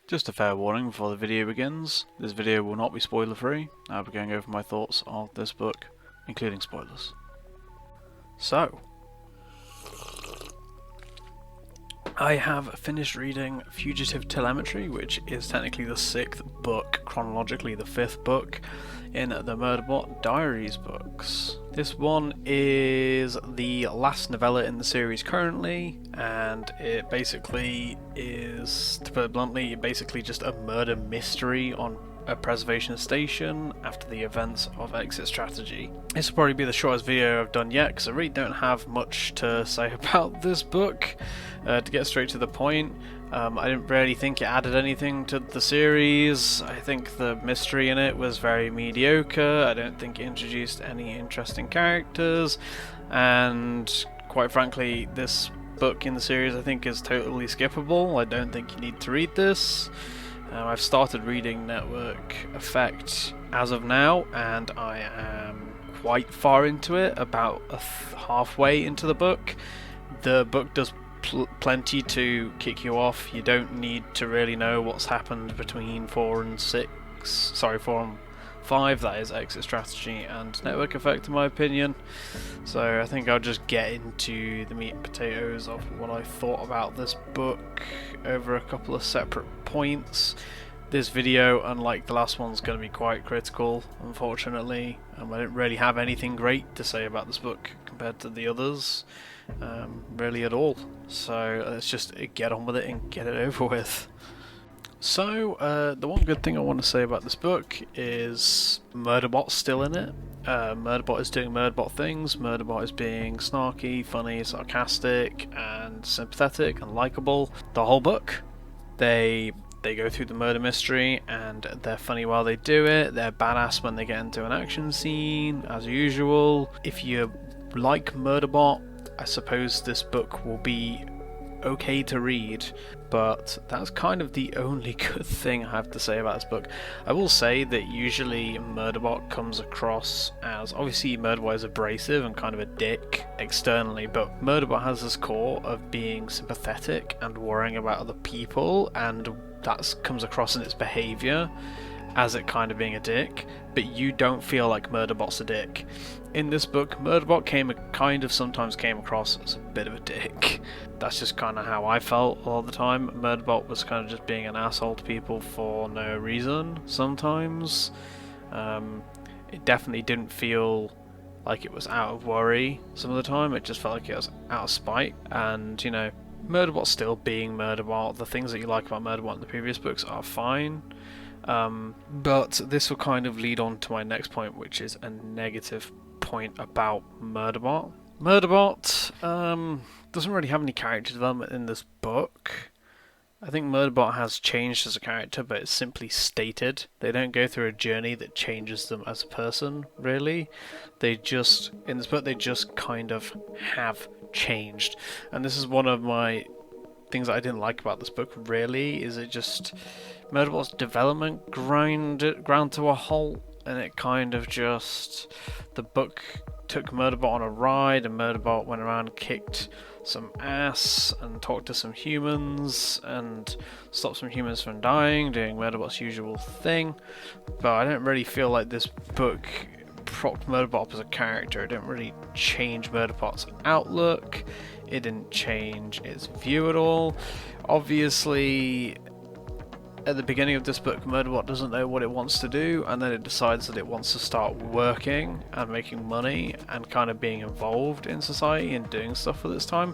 Just a fair warning before the video begins, this video will not be spoiler free. I'll be going over my thoughts of this book, including spoilers. So, I have finished reading Fugitive Telemetry, which is technically the 6th book, chronologically the 5th book in the Murderbot Diaries books. This one is the last novella in the series currently, and it basically is, to put it bluntly, basically just a murder mystery on a preservation station after the events of Exit Strategy. This will probably be the shortest video I've done yet because I really don't have much to say about this book. To get straight to the point, I didn't really think it added anything to the series. I think the mystery in it was very mediocre. I don't think it introduced any interesting characters, and quite frankly, this book in the series I think is totally skippable. I don't think you need to read this. I've started reading Network Effect as of now, and I am quite far into it, about halfway into the book. The book does plenty to kick you off. You don't need to really know what's happened between 4 and 5, that is Exit Strategy and Network Effect in my opinion. So I think I'll just get into the meat and potatoes of what I thought about this book over a couple of separate points. This video, unlike the last one, is going to be quite critical, unfortunately. I didn't really have anything great to say about this book compared to the others, really at all. So let's just get on with it and get it over with. So, the one good thing I want to say about this book is Murderbot's still in it. Murderbot is doing Murderbot things. Murderbot is being snarky, funny, sarcastic, and sympathetic and likable. The whole book. They go through the murder mystery, and they're funny while they do it. They're badass when they get into an action scene, as usual. If you like Murderbot, I suppose this book will be okay to read, but that's kind of the only good thing I have to say about this book. I will say that usually Murderbot comes across as, obviously Murderbot is abrasive and kind of a dick externally, but Murderbot has this core of being sympathetic and worrying about other people, and that comes across in its behaviour as it kind of being a dick, but you don't feel like Murderbot's a dick. In this book, Murderbot sometimes came across as a bit of a dick. That's just kind of how I felt all the time. Murderbot was kind of just being an asshole to people for no reason sometimes. It definitely didn't feel like it was out of worry some of the time. It just felt like it was out of spite. And, you know, Murderbot's still being Murderbot. The things that you like about Murderbot in the previous books are fine. But this will kind of lead on to my next point, which is a negative point about Murderbot. Murderbot doesn't really have any character development in this book. I think Murderbot has changed as a character, but it's simply stated. They don't go through a journey that changes them as a person, really. In this book, they just kind of have changed. And this is one of my things that I didn't like about this book, really, is it just Murderbot's development ground to a halt, and it kind of just, the book took Murderbot on a ride, and Murderbot went around and kicked some ass and talked to some humans and stopped some humans from dying, doing Murderbot's usual thing. But I don't really feel like this book propped Murderbot up as a character. It didn't really change Murderbot's outlook. It didn't change its view at all. Obviously, at the beginning of this book, Murderbot doesn't know what it wants to do, and then it decides that it wants to start working and making money and kind of being involved in society and doing stuff with its time.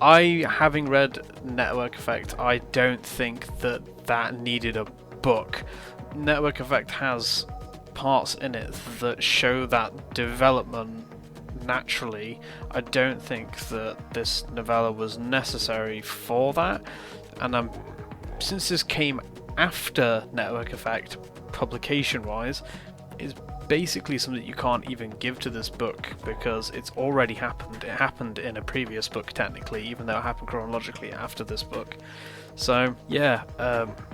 Having read Network Effect, I don't think that needed a book. Network Effect has parts in it that show that development naturally. I don't think that this novella was necessary for that, and since this came after Network Effect, publication-wise, is basically something you can't even give to this book because it's already happened. It happened in a previous book, technically, even though it happened chronologically after this book. So, yeah,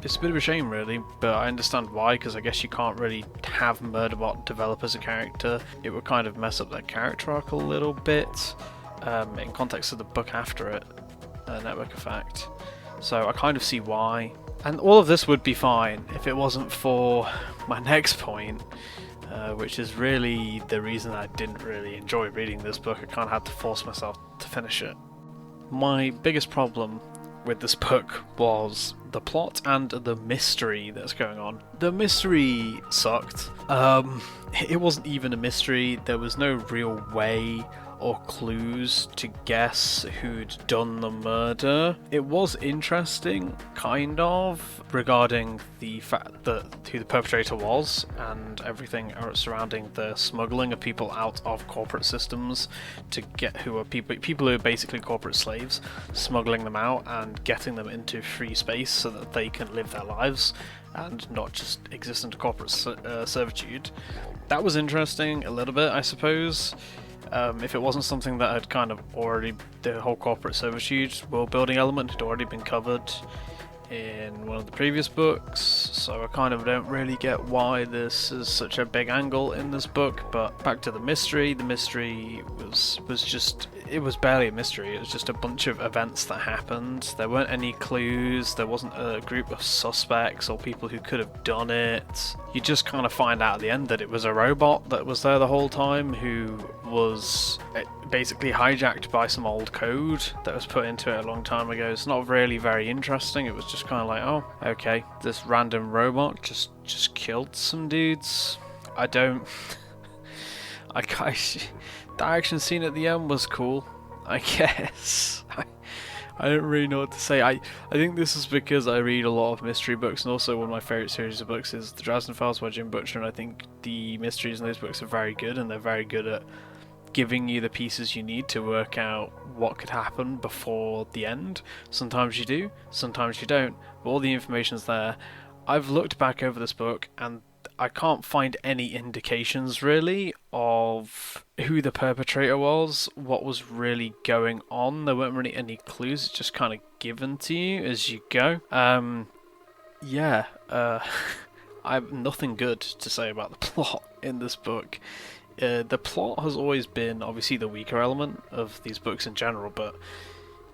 it's a bit of a shame, really, but I understand why, because I guess you can't really have Murderbot develop as a character. It would kind of mess up that character arc a little bit, in context of the book after it, Network Effect. So I kind of see why. And all of this would be fine if it wasn't for my next point, which is really the reason I didn't really enjoy reading this book. I kind of had to force myself to finish it. My biggest problem with this book was the plot and the mystery that's going on. The mystery sucked. It wasn't even a mystery. There was no real way or clues to guess who'd done the murder. It was interesting, kind of, regarding the fact that who the perpetrator was and everything surrounding the smuggling of people out of corporate systems to get who are people who are basically corporate slaves, smuggling them out and getting them into free space so that they can live their lives and not just exist under corporate servitude. That was interesting a little bit, I suppose. If it wasn't something that had kind of already, the whole corporate servitude world building element had already been covered in one of the previous books, so I kind of don't really get why this is such a big angle in this book. But back to the mystery was just, it was barely a mystery, it was just a bunch of events that happened. There weren't any clues, there wasn't a group of suspects or people who could have done it. You just kind of find out at the end that it was a robot that was there the whole time who was basically hijacked by some old code that was put into it a long time ago. It's not really very interesting. It was just kind of like, oh, okay, this random robot just killed some dudes. The action scene at the end was cool, I guess. I don't really know what to say. I think this is because I read a lot of mystery books, and also one of my favourite series of books is The Dresden Files by Jim Butcher, and I think the mysteries in those books are very good, and they're very good at giving you the pieces you need to work out what could happen before the end. Sometimes you do, sometimes you don't, but all the information's there. I've looked back over this book and I can't find any indications really of who the perpetrator was, what was really going on. There weren't really any clues, it's just kind of given to you as you go. I have nothing good to say about the plot in this book. The plot has always been obviously the weaker element of these books in general, but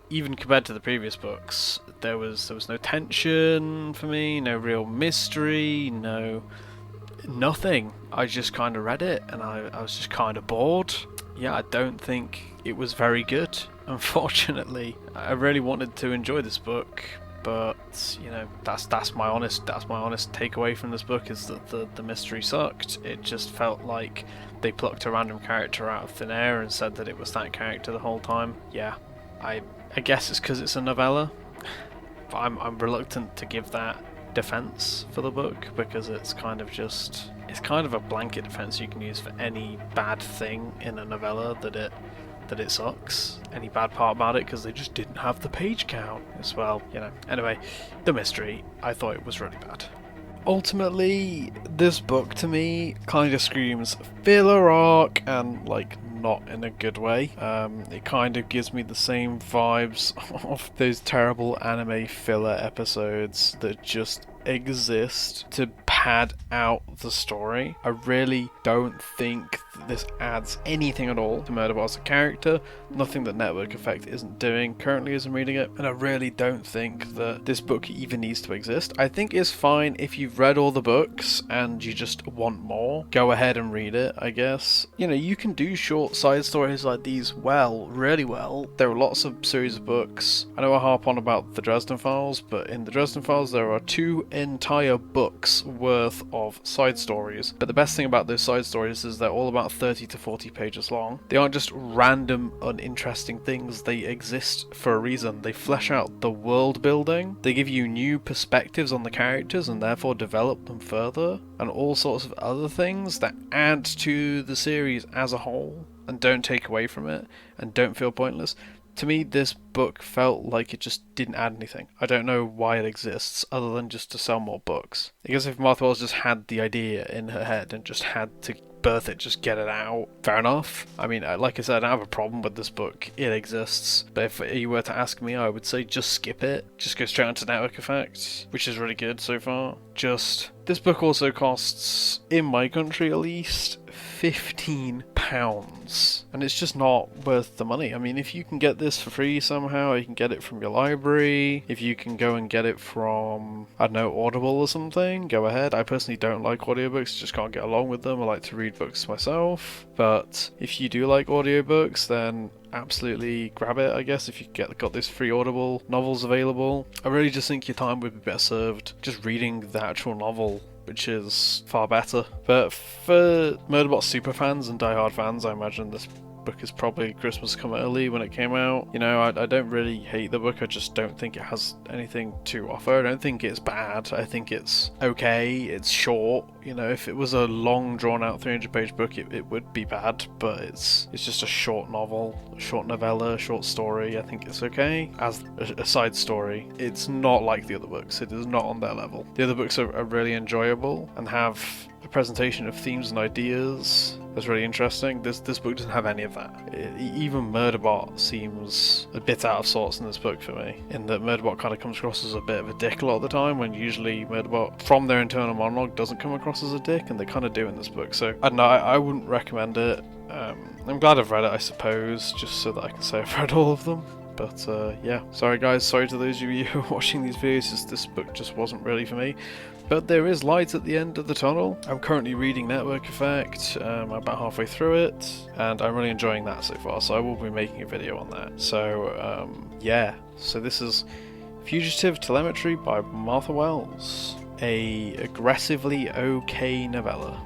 even compared to the previous books, there was no tension for me, no real mystery, nothing. I just kind of read it and I was just kind of bored. Yeah, I don't think it was very good, unfortunately. I really wanted to enjoy this book, but you know, that's my honest takeaway from this book, is that the mystery sucked. It just felt like they plucked a random character out of thin air and said that it was that character the whole time. Yeah, I guess it's because it's a novella, but I'm reluctant to give that defense for the book, because it's kind of a blanket defense you can use for any bad thing in a novella, that it sucks, any bad part about it, because they just didn't have the page count as well, you know. Anyway, the mystery, I thought it was really bad. Ultimately, this book to me kind of screams filler arc, and like not in a good way. It kind of gives me the same vibes of those terrible anime filler episodes that just exist to pad out the story. I really don't think that this adds anything at all to Murderbot as a character, nothing that Network Effect isn't doing currently as I'm reading it, and I really don't think that this book even needs to exist. I think it's fine if you've read all the books and you just want more, go ahead and read it, I guess. You know, you can do short side stories like these really well. There are lots of series of books. I know I harp on about the Dresden Files, but in the Dresden Files there are 2 entire books worth of side stories. But the best thing about those side stories is they're all about 30 to 40 pages long. They aren't just random uninteresting things, they exist for a reason. They flesh out the world building, they give you new perspectives on the characters and therefore develop them further, and all sorts of other things that add to the series as a whole and don't take away from it and don't feel pointless. To me, this book felt like it just didn't add anything. I don't know why it exists, other than just to sell more books. I guess if Martha Wells just had the idea in her head and just had to birth it, just get it out, fair enough. I mean, like I said, I don't have a problem with this book. It exists. But if you were to ask me, I would say just skip it. Just go straight onto Network Effect, which is really good so far. This book also costs, in my country at least, £15 £8, and it's just not worth the money. I mean, if you can get this for free somehow, you can get it from your library, if you can go and get it from, I don't know, Audible or something, go ahead. I personally don't like audiobooks, just can't get along with them. I like to read books myself, but if you do like audiobooks, then absolutely grab it, I guess, if you got this free Audible novels available. I really just think your time would be better served just reading the actual novel, which is far better. But for Murderbot superfans and diehard fans, I imagine this book is probably Christmas come early when it came out. You know, I don't really hate the book, I just don't think it has anything to offer. I don't think it's bad, I think it's okay, it's short. You know, if it was a long drawn out 300-page book, it would be bad, but it's just a short novel, a short novella, a short story. I think it's okay as a side story. It's not like the other books, it is not on their level. The other books are really enjoyable and have a presentation of themes and ideas that's really interesting. This book doesn't have any of that. Even Murderbot seems a bit out of sorts in this book for me, in that Murderbot kind of comes across as a bit of a dick a lot of the time, when usually Murderbot, from their internal monologue, doesn't come across as a dick, and they kind of do in this book. So, I don't know, I wouldn't recommend it. I'm glad I've read it, I suppose, just so that I can say I've read all of them. But yeah, sorry guys, sorry to those of you who are watching these videos, this book just wasn't really for me. But there is light at the end of the tunnel. I'm currently reading Network Effect, I'm about halfway through it, and I'm really enjoying that so far, so I will be making a video on that. So yeah, so this is Fugitive Telemetry by Martha Wells, a aggressively okay novella.